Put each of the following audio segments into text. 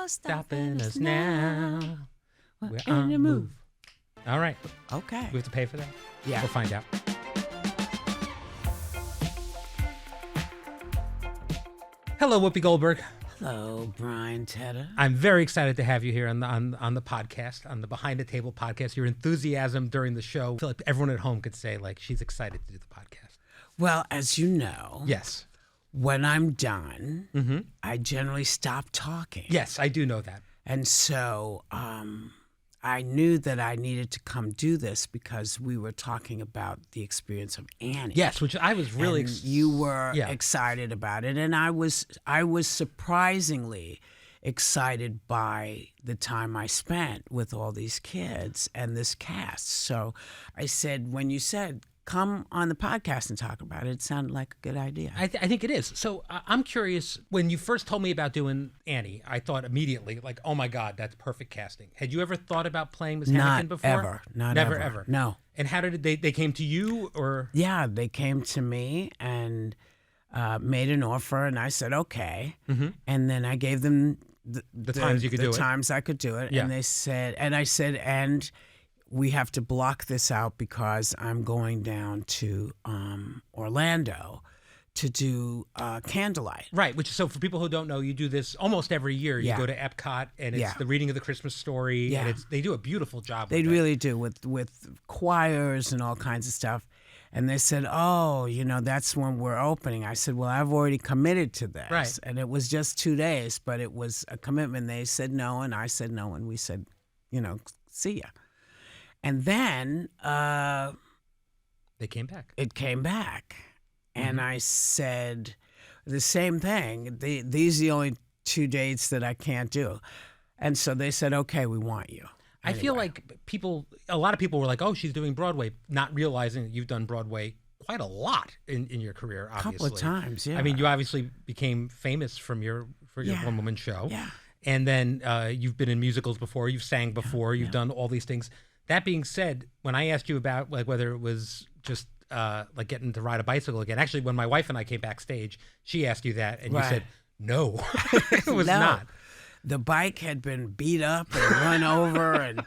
no stopping us now. We're on the move. All right. Okay. We have to pay for that? Yeah. We'll find out. Hello, Whoopi Goldberg. Hello, Brian Teta. I'm very excited to have you here on the podcast, on the Behind the Table podcast. Your enthusiasm during the show, I feel like everyone at home could say, like, she's excited to do the podcast. Well, as you know, Yes. when I'm done, I generally stop talking. Yes, I do know that. And so I knew that I needed to come do this because we were talking about the experience of Annie. Yes, which I was really you were excited about it, and I was surprisingly excited by the time I spent with all these kids and this cast. So I said, when you said come on the podcast and talk about it, it sounded like a good idea. I think it is. So I'm curious, when you first told me about doing Annie, I thought immediately, like, oh my God, that's perfect casting. Had you ever thought about playing Miss Hannigan before? Never ever. No. And how did they came to you, or? Yeah, they came to me and made an offer, and I said, okay. And then I gave them the times you could do it. The times I could do it. Yeah. And they said, and we have to block this out because I'm going down to Orlando to do Candlelight. Right, which, so for people who don't know, you do this almost every year. You Yeah. go to Epcot, and it's Yeah. the reading of the Christmas story, Yeah. and they do a beautiful job They with it. really do, with choirs and all kinds of stuff. And they said, oh, that's when we're opening. I said, well, I've already committed to this. Right. And it was just 2 days, but it was a commitment. They said no, and I said no, and we said, see ya. And then They came back. it came back. And I said the same thing. These are the only 2 dates that I can't do. And so they said, okay, we want you. I feel like a lot of people were like, oh, she's doing Broadway, not realizing that you've done Broadway quite a lot in your career, obviously. A couple of times, yeah. I mean, you obviously became famous for your one-woman show. Yeah. And then you've been in musicals before, you've sang before, you've done all these things. That being said, when I asked you about like whether it was just like getting to ride a bicycle again, actually when my wife and I came backstage, she asked you that, and you said, no, it was not. The bike had been beat up and run over and,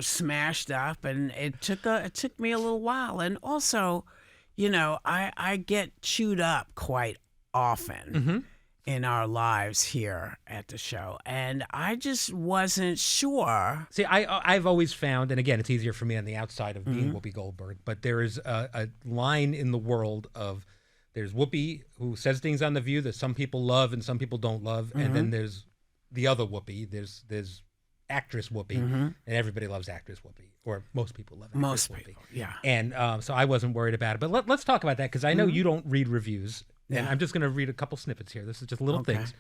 smashed up, and it took me a little while. And also, I get chewed up quite often in our lives here at the show, and I just wasn't sure. See, I've always found, and again, it's easier for me on the outside of being Whoopi Goldberg, but there is a line in the world of, there's Whoopi who says things on The View that some people love and some people don't love, and then there's the other Whoopi. There's actress Whoopi, and everybody loves actress Whoopi, or most people love actress Most Whoopi. people, yeah. And so I wasn't worried about it. But let's talk about that, because I know you don't read reviews, and I'm just going to read a couple snippets here. This is just little things.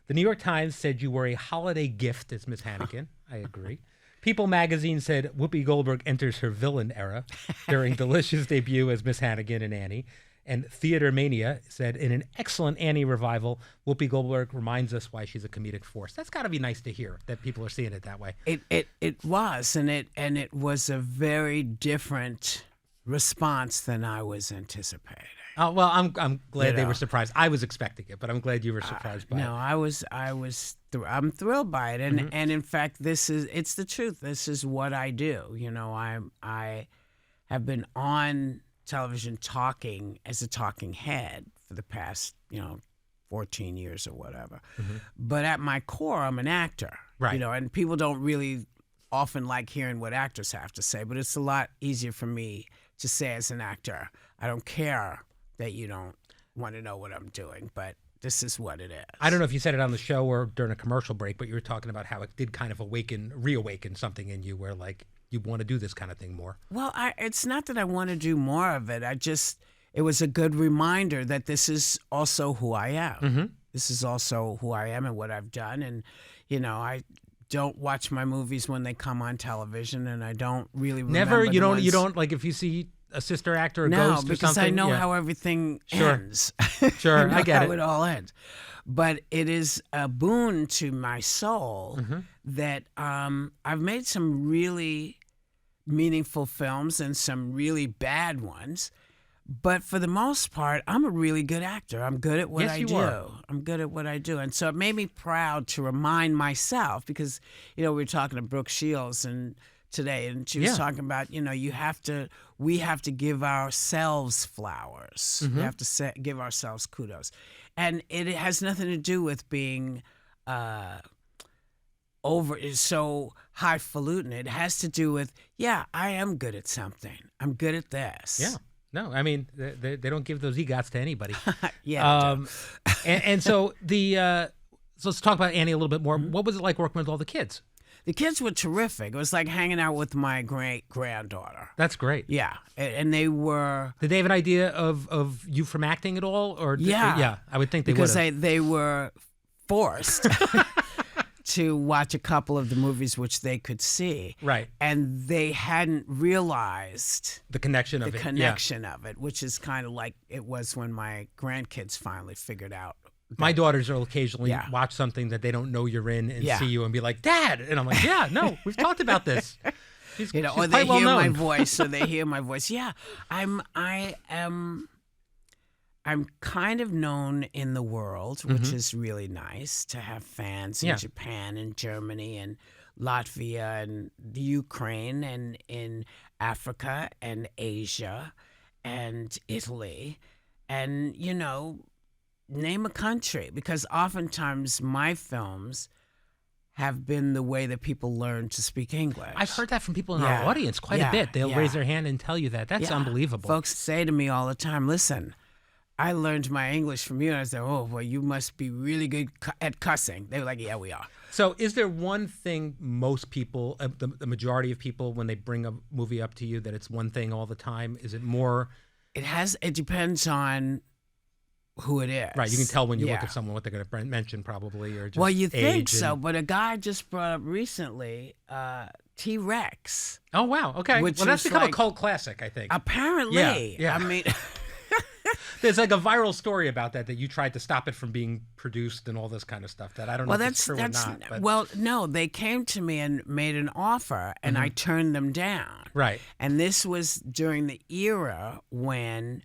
The New York Times said you were a holiday gift as Miss Hannigan. I agree. People magazine said Whoopi Goldberg enters her villain era during Delicious debut as Miss Hannigan and Annie. And Theater Mania said, in an excellent Annie revival, Whoopi Goldberg reminds us why she's a comedic force. That's got to be nice to hear that people are seeing it that way. It was, and it was a very different response than I was anticipating. Well, I'm glad they were surprised. I was expecting it, but I'm glad you were surprised by it. No, I'm thrilled by it, and in fact, it's the truth. This is what I do. I have been on television talking as a talking head for the past 14 years or whatever. But at my core, I'm an actor. Right. And people don't really often like hearing what actors have to say, but it's a lot easier for me to say as an actor, I don't care that you don't want to know what I'm doing, but this is what it is. I don't know if you said it on the show or during a commercial break, but you were talking about how it did kind of reawaken something in you where, like, you want to do this kind of thing more. Well, it's not that I want to do more of it. It was a good reminder that this is also who I am. This is also who I am and what I've done. And, I don't watch my movies when they come on television, and I don't really remember you don't like, if you see a sister actor or ghost or something? No, because I know how everything ends. Sure, I get it. How it all ends. But it is a boon to my soul that I've made some really meaningful films and some really bad ones, But for the most part, I'm a really good actor. I'm good at what Yes, I you do. are. I'm good at what I do. And so it made me proud to remind myself because, we were talking to Brooke Shields today, and she was talking about, we have to give ourselves flowers. We have to give ourselves kudos. And it has nothing to do with being so highfalutin. It has to do with, I am good at something. I'm good at this. Yeah. No, I mean, they don't give those EGOTs to anybody. And so so let's talk about Annie a little bit more. What was it like working with all the kids? The kids were terrific. It was like hanging out with my great-granddaughter. That's great. Yeah, and they were... Did they have an idea of you from acting at all? Or Yeah, I would think they would. Because they were forced to watch a couple of the movies which they could see. Right. And they hadn't realized the connection of it, which is kind of like it was when my grandkids finally figured out. My daughters will occasionally watch something that they don't know you're in and see you and be like, "Dad," and I'm like, "Yeah, no, we've talked about this." She's or they hear my voice, or they hear my voice. Yeah, I'm kind of known in the world, which is really nice to have fans in Japan and Germany and Latvia and the Ukraine and in Africa and Asia and Italy and, name a country, because oftentimes my films have been the way that people learn to speak English. I've heard that from people in our audience quite a bit. They'll raise their hand and tell you that. That's unbelievable. Folks say to me all the time, listen, I learned my English from you. And I said, oh, well, you must be really good at cussing. They were like, yeah, we are. So is there one thing most people, the majority of people, when they bring a movie up to you, that it's one thing all the time? Is it more? It depends on who it is. Right. You can tell when you look at someone what they're going to mention probably. Or just well, you think age so. But a guy just brought up recently T-Rex. Oh, wow. Okay. Well, that's become a cult classic, I think. Apparently. Yeah. I mean... There's like a viral story about that you tried to stop it from being produced and all this kind of stuff that I don't know if it's true or not. But... Well, no, they came to me and made an offer and I turned them down. Right. And this was during the era when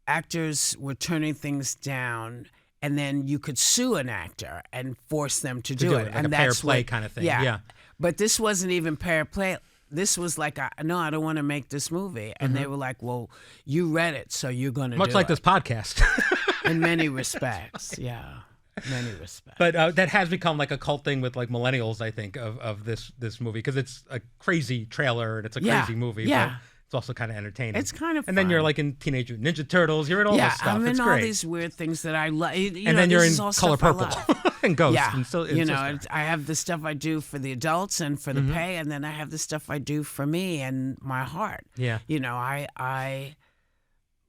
actors were turning things down and then you could sue an actor and force them to do it. Like and a pair play kind of thing. Yeah. But this wasn't even pair play. This was like, no, I don't want to make this movie. And they were like, well, you read it, so you're going to do it. Much like this podcast. In many respects, yeah. Many respects. But that has become like a cult thing with like millennials, I think, of this movie. Because it's a crazy trailer and it's a crazy movie. Yeah. But it's also kind of entertaining. It's kind of fun. And then you're like in Teenage Mutant Ninja Turtles. You're in all this stuff. I'm in it's all great. these weird things that I love. And then you're in Color Purple and Ghost. Yeah. And I have the stuff I do for the adults and for the pay, and then I have the stuff I do for me and my heart. Yeah. I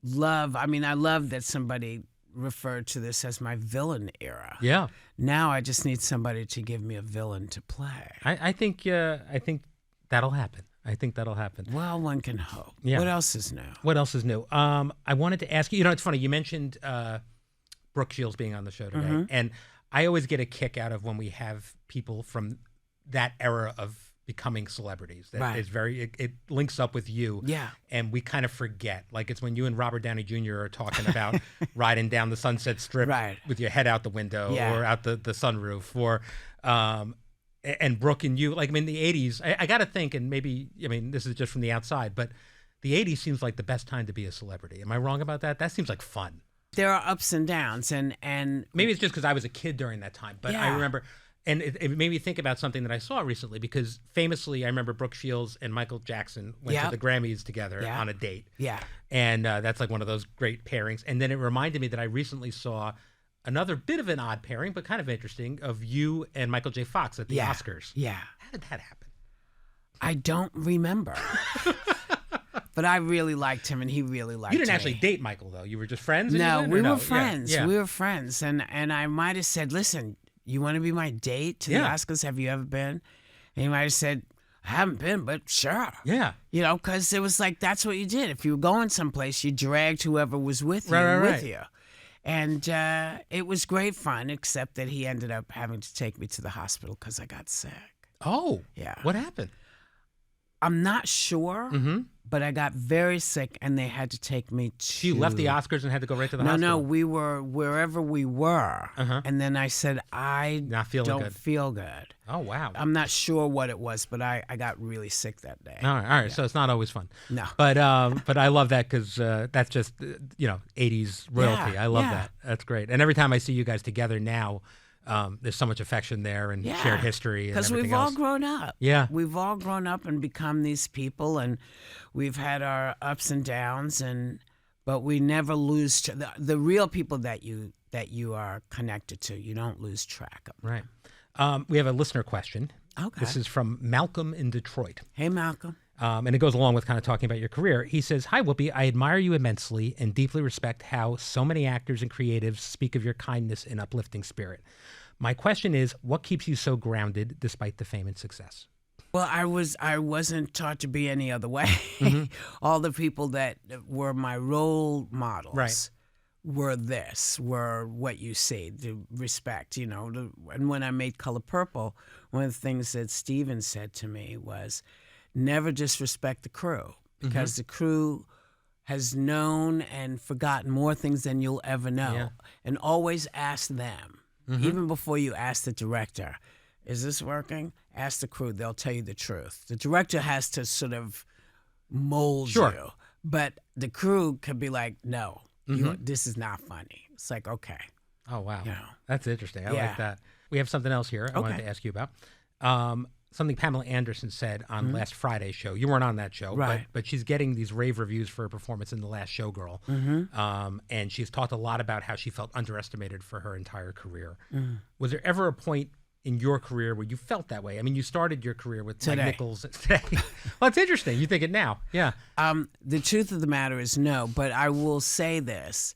love that somebody referred to this as my villain era. Yeah. Now I just need somebody to give me a villain to play. I think that'll happen. I think that'll happen. Well, one can hope. Yeah. What else is new? I wanted to ask you, it's funny, you mentioned Brooke Shields being on the show today. And I always get a kick out of when we have people from that era of becoming celebrities. That is it links up with you. Yeah. And we kind of forget. Like it's when you and Robert Downey Jr. are talking about riding down the Sunset Strip with your head out the window or out the sunroof or and Brooke and you, like, I mean, the 80s, I got to think, and maybe, this is just from the outside, but the 80s seems like the best time to be a celebrity. Am I wrong about that? That seems like fun. There are ups and downs, and maybe it's just because I was a kid during that time, but I remember, and it made me think about something that I saw recently, because famously, I remember Brooke Shields and Michael Jackson went to the Grammys together on a date. Yeah. And that's like one of those great pairings. And then it reminded me that I recently saw another bit of an odd pairing, but kind of interesting, of you and Michael J. Fox at the Oscars. Yeah. How did that happen? I don't remember. But I really liked him, and he really liked me. You didn't actually date Michael, though. You were just friends? No, we were friends. Yeah. We were friends. And I might have said, listen, you want to be my date to the Oscars? Have you ever been? And he might have said, I haven't been, but sure. Yeah. Because it was like, that's what you did. If you were going someplace, you dragged whoever was with you with you. And it was great fun, except that he ended up having to take me to the hospital because I got sick. Oh. Yeah. What happened? I'm not sure, but I got very sick, and they had to take me to... You left the Oscars and had to go right to the hospital? No, we were wherever we were, and then I said, I don't feel good. Oh, wow. I'm not sure what it was, but I got really sick that day. All right. Yeah. So it's not always fun. No. But I love that because that's just, 80s royalty. I love that. That's great. And every time I see you guys together now, there's so much affection there and shared history and everything we've all grown up. Yeah. We've all grown up and become these people, and we've had our ups and downs, but we never lose the real people that you are connected to. You don't lose track of. Right. We have a listener question. Okay. This is from Malcolm in Detroit. Hey, Malcolm. And it goes along with kind of talking about your career. He says, "Hi, Whoopi. I admire you immensely and deeply respect how so many actors and creatives speak of your kindness and uplifting spirit. My question is, what keeps you so grounded despite the fame and success?" Well, I wasn't taught to be any other way. All the people that were my role models were what you see, the respect, and when I made Color Purple, one of the things that Steven said to me was, never disrespect the crew, because the crew has known and forgotten more things than you'll ever know, and always ask them, even before you ask the director, is this working? Ask the crew. They'll tell you the truth. The director has to sort of mold you, but the crew could be like, no, this is not funny. It's like, okay. Oh, wow. That's interesting. I like that. We have something else here I wanted to ask you about. Something Pamela Anderson said on last Friday's show. You weren't on that show, but she's getting these rave reviews for her performance in The Last Showgirl. And she's talked a lot about how she felt underestimated for her entire career. Was there ever a point in your career where you felt that way? I mean, you started your career with Mike Nichols today. Well, it's interesting. You think it now. Yeah. The truth of the matter is no, but I will say this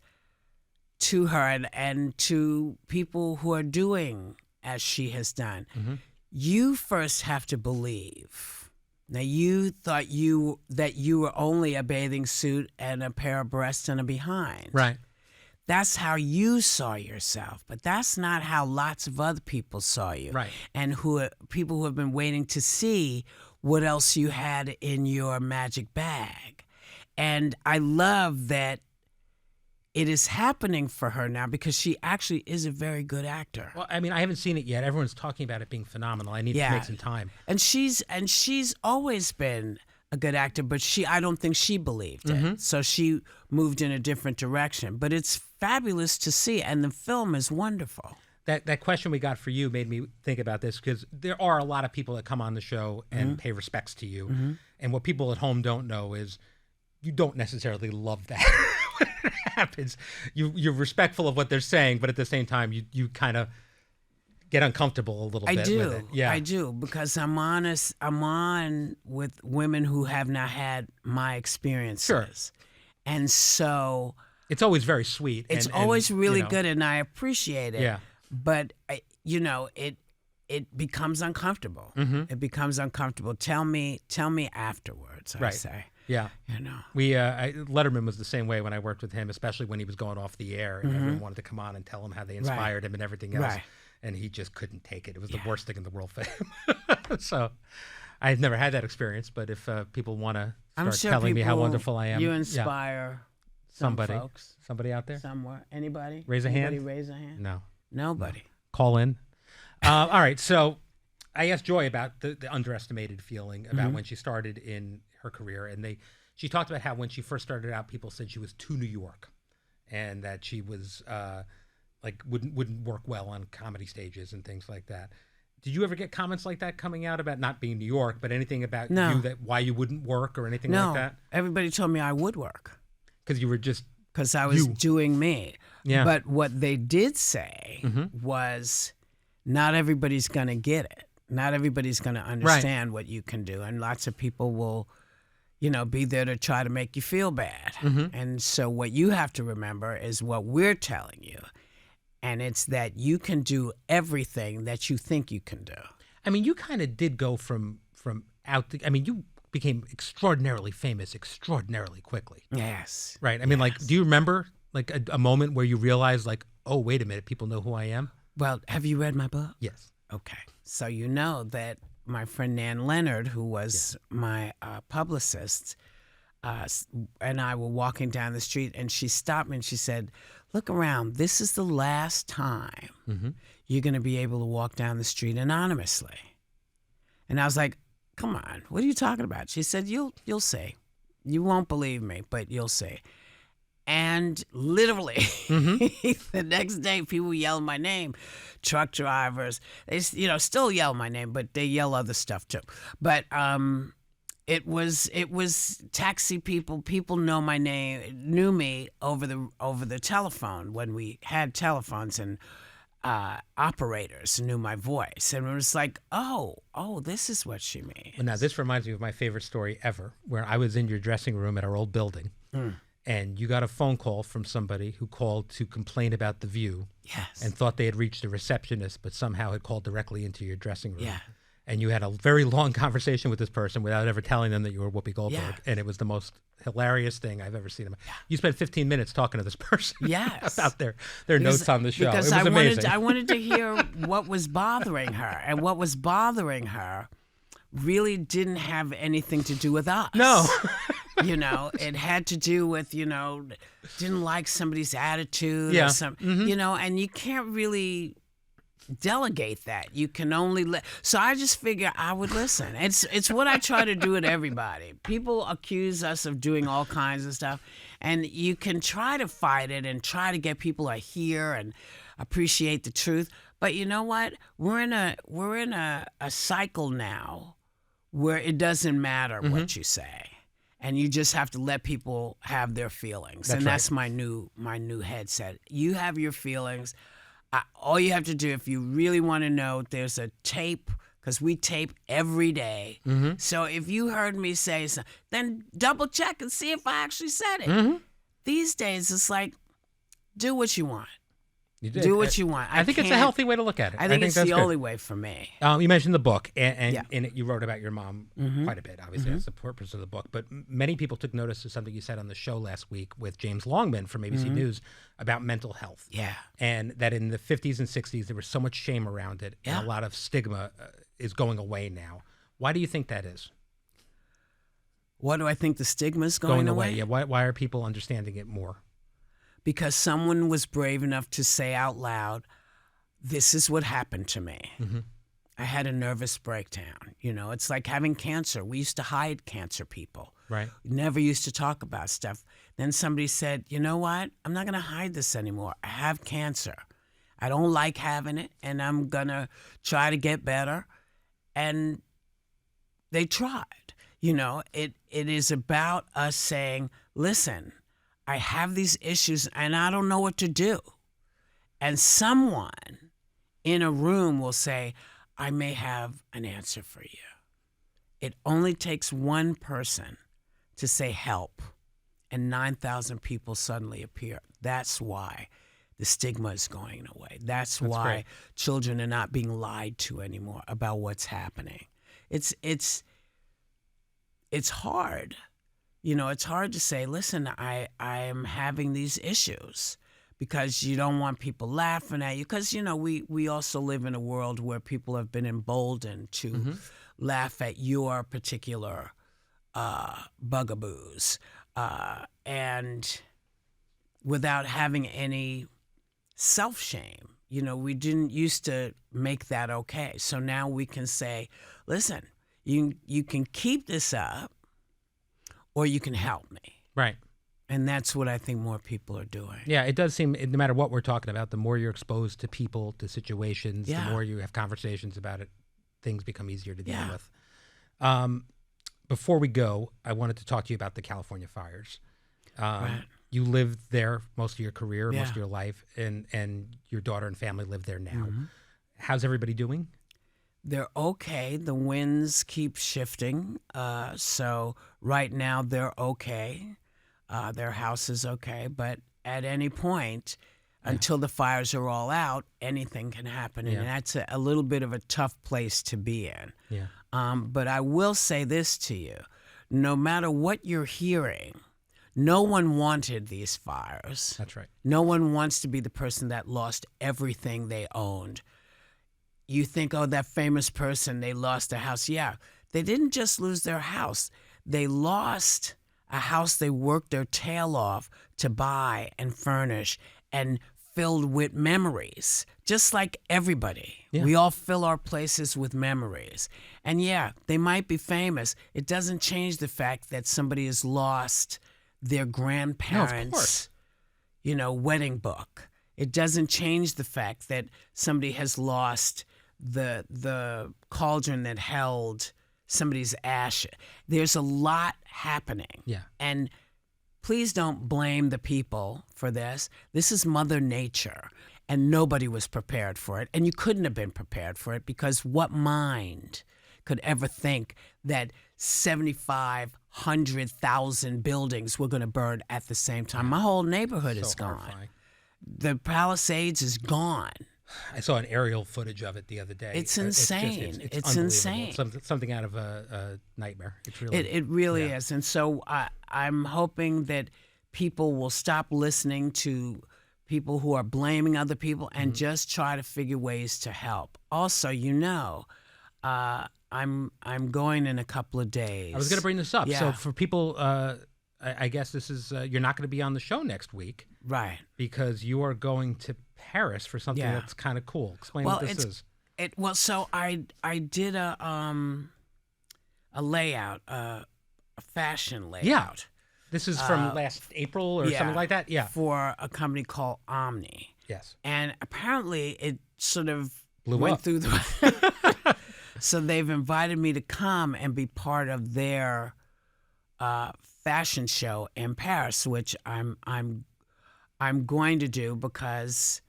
to her and to people who are doing as she has done. You first have to believe. Now, you thought that you were only a bathing suit and a pair of breasts and a behind. Right. That's how you saw yourself, but that's not how lots of other people saw you. Right. And people who have been waiting to see what else you had in your magic bag. And I love that it is happening for her now, because she actually is a very good actor. Well, I mean, I haven't seen it yet. Everyone's talking about it being phenomenal. I need to make some time. And she's always been a good actor, but I don't think she believed it. So she moved in a different direction. But it's fabulous to see, and the film is wonderful. That question we got for you made me think about this, because there are a lot of people that come on the show and pay respects to you. And what people at home don't know is you don't necessarily love that when it happens. You're respectful of what they're saying, but at the same time, you kind of get uncomfortable a little bit with it. Yeah, I do, because I'm on with women who have not had my experiences. Sure. And so it's always very sweet. It's always really good, and I appreciate it. Yeah. But it becomes uncomfortable. It becomes uncomfortable. Tell me afterwards. I say. Yeah. Letterman was the same way when I worked with him, especially when he was going off the air and everyone wanted to come on and tell him how they inspired him and everything else. And he just couldn't take it. It was the worst thing in the world for him. So I've never had that experience, but if people want to start telling me how wonderful I am. You inspire somebody. Folks. Somebody out there? Somewhere. Anybody? Raise a hand? Anybody raise a hand? No. Nobody. No. Call in. All right. So I asked Joy about the underestimated feeling about when she started in her career. And she talked about how when she first started out, people said she was too New York and that she was wouldn't work well on comedy stages and things like that. Did you ever get comments like that coming out about not being New York, but anything about you, that why you wouldn't work or anything like that? No, everybody told me I would work. Because you were just Because I was doing me. Yeah. But what they did say was not everybody's going to get it. Not everybody's going to understand what you can do. And lots of people will, be there to try to make you feel bad. And so what you have to remember is what we're telling you. And it's that you can do everything that you think you can do. I mean, you kind of did go from you became extraordinarily famous extraordinarily quickly. Yes. Right. I mean, do you remember a moment where you realized oh, wait a minute, people know who I am? Well, have you read my book? Yes. Okay. So you know that my friend Nan Leonard, who was my publicist, and I were walking down the street, and she stopped me and she said, "Look around. This is the last time you're going to be able to walk down the street anonymously." And I was like, "Come on, what are you talking about?" She said, "You'll see. You won't believe me, but you'll see." And literally, the next day, people yell my name. Truck drivers, they still yell my name, but they yell other stuff too. But it was taxi people. People know my name, knew me over the telephone when we had telephones, and operators knew my voice, and it was like, oh, this is what she means. Well, now this reminds me of my favorite story ever, where I was in your dressing room at our old building, and you got a phone call from somebody who called to complain about The View, and thought they had reached a receptionist, but somehow had called directly into your dressing room. Yeah. And you had a very long conversation with this person without ever telling them that you were Whoopi Goldberg, and it was the most hilarious thing I've ever seen. You spent 15 minutes talking to this person about their notes on the show. Because it was amazing. I wanted to hear what was bothering her, and what was bothering her really didn't have anything to do with us. No. It had to do with, didn't like somebody's attitude or something, and you can't really delegate that. You can only so I just figure I would listen. It's what I try to do with everybody. People accuse us of doing all kinds of stuff, and you can try to fight it and try to get people to hear and appreciate the truth. But you know what? We're in a cycle now where it doesn't matter what you say, and you just have to let people have their feelings. That's my new headset. You have your feelings. All you have to do, if you really want to know, there's a tape, because we tape every day. So if you heard me say something, then double check and see if I actually said it. These days, it's like, do what you want. Do what you want. I think it's a healthy way to look at it. I think it's the only way for me. You mentioned the book, and in it you wrote about your mom quite a bit. Obviously, that's the purpose of the book. But many people took notice of something you said on the show last week with James Longman from ABC News about mental health. Yeah. And that in the 50s and 60s, there was so much shame around it, and a lot of stigma is going away now. Why do you think that is? Why do I think the stigma is going away? Yeah. Why are people understanding it more? Because someone was brave enough to say out loud, "This is what happened to me. I had a nervous breakdown." It's like having cancer. We used to hide cancer people. Right. We never used to talk about stuff. Then somebody said, "You know what? I'm not going to hide this anymore. I have cancer. I don't like having it, and I'm going to try to get better." And they tried. It is about us saying, "Listen, I have these issues and I don't know what to do." And someone in a room will say, "I may have an answer for you." It only takes one person to say help, and 9,000 people suddenly appear. That's why the stigma is going away. That's why great. Children are not being lied to anymore about what's happening. It's hard. It's hard to say, "Listen, I am having these issues," because you don't want people laughing at you. Because, we also live in a world where people have been emboldened to laugh at your particular bugaboos, and without having any self-shame. We didn't used to make that okay. So now we can say, "Listen, you can keep this up, or you can help me." Right. And that's what I think more people are doing. Yeah, it does seem, no matter what we're talking about, the more you're exposed to people, to situations, the more you have conversations about it, things become easier to deal with. Before we go, I wanted to talk to you about the California fires. You lived there most of your career, most of your life, and your daughter and family live there now. How's everybody doing? They're okay. The winds keep shifting. So right now they're okay. Their house is okay. But at any point, until the fires are all out, anything can happen. And that's a little bit of a tough place to be in. Yeah. But I will say this to you. No matter what you're hearing, no one wanted these fires. That's right. No one wants to be the person that lost everything they owned. you think, oh, that famous person, they lost their house. Yeah, they didn't just lose their house. They lost a house they worked their tail off to buy and furnish and filled with memories, just like everybody. Yeah. We all fill our places with memories. And yeah, they might be famous. It doesn't change the fact that somebody has lost their grandparents', wedding book. It doesn't change the fact that somebody has lost the cauldron that held somebody's ashes. There's a lot happening. Yeah. And please don't blame the people for this. This is Mother Nature, and nobody was prepared for it. And you couldn't have been prepared for it, because what mind could ever think that 7,500,000 buildings were going to burn at the same time? My whole neighborhood is gone. Horrifying. The Palisades is gone. I saw an aerial footage of it the other day. It's insane. It's insane. Something out of a nightmare. It's really. It really is. And so I'm hoping that people will stop listening to people who are blaming other people and just try to figure ways to help. Also, I'm going in a couple of days. I was going to bring this up. Yeah. So for people, I guess this is you're not going to be on the show next week, Right. because you are going to Paris for something Yeah. that's kind of cool. Explain what this is. So I did a layout, a fashion layout. Yeah. This is from last April or something like that. Yeah. For a company called Omni. Yes. And apparently it sort of Blew went up. through the. So they've invited me to come and be part of their fashion show in Paris, which I'm going to do because,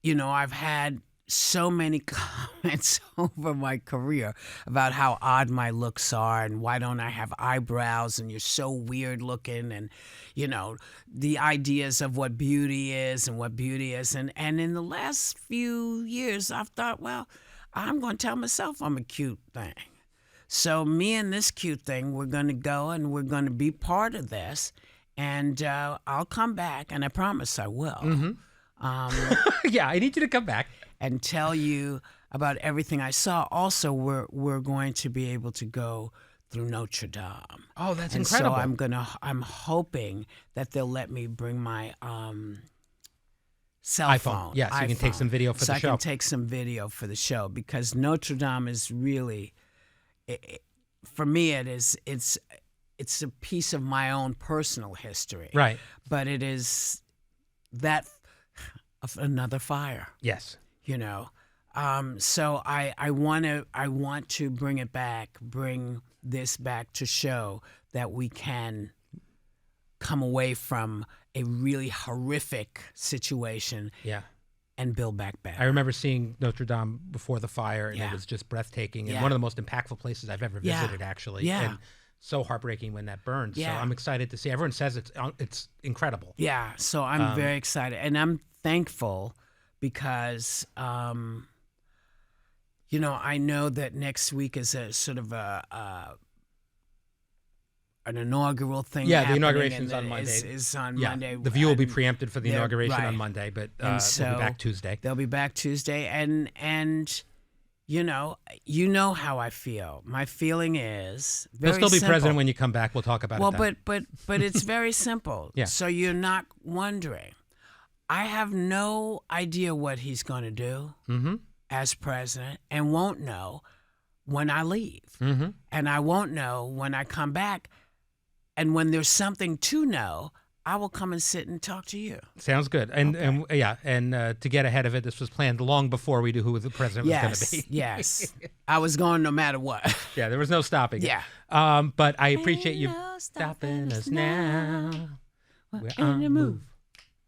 I've had so many comments over my career about how odd my looks are and why don't I have eyebrows and you're so weird looking, and, the ideas of what beauty is and what beauty is. And in the last few years, I've thought, well, I'm going to tell myself I'm a cute thing. So me and this cute thing, we're going to go and we're going to be part of this. And I'll come back, and I promise I will. Mm-hmm. Yeah, I need you to come back and tell you about everything I saw. Also, we're going to be able to go through Notre Dame. Oh, that's and incredible. So I'm hoping that they'll let me bring my cell iPhone. phone. Yeah, so you can take some video for the show. So I can take some video for the show, because Notre Dame is really, for me, it's a piece of my own personal history. Right. But it is that of another fire. Yes. So I want to bring this back to show that we can come away from a really horrific situation. Yeah. And build back better. I remember seeing Notre Dame before the fire, and Yeah. it was just breathtaking, and Yeah. one of the most impactful places I've ever Yeah. visited, actually. Yeah. And so heartbreaking when that burned. Yeah. So I'm excited to see. Everyone says it's incredible. Yeah, so I'm very excited, and I'm thankful because, I know that next week is a sort of an inaugural thing. Yeah, the happening, inauguration's and on Monday. Is on Yeah, Monday. the View will be and preempted for the they're- inauguration right. on Monday, but And we'll so be back Tuesday. They'll be back Tuesday, and how I feel. My feeling is very He'll still be simple. president when you come back. We'll talk about Well, it then. but it's very simple. Yeah. So you're not wondering. I have no idea what he's going to do as president, and won't know when I leave. Mm-hmm. And I won't know when I come back. And when there's something to know, I will come and sit and talk to you. Sounds good. And to get ahead of it, this was planned long before we knew who the president was going to be. Yes. I was going no matter what. Yeah, there was no stopping it. Yeah. But I appreciate you stopping us now. We're on the move.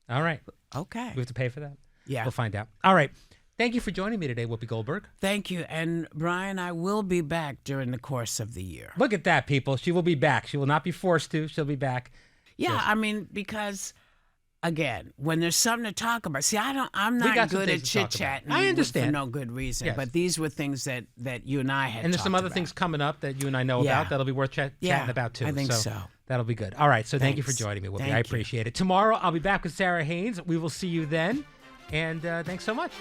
All right. Okay. We have to pay for that? Yeah. We'll find out. All right. Thank you for joining me today, Whoopi Goldberg. Thank you. And Brian, I will be back during the course of the year. Look at that, people. She will be back. She will not be forced to. She'll be back. Yeah, Yes. I mean, because again, when there's something to talk about, see, I'm got not some good things at to talk chit about. chatting. I understand. For no good reason. Yes. But these were things that you and I had. And there's some talked other about. things coming up that you and I know Yeah. about that'll be worth chatting about too. I think so. That'll be good. All right. So thank you for Thanks. joining me, Whoopi. Thank I you. appreciate it. Tomorrow I'll be back with Sarah Haynes. We will see you then. And thanks so much.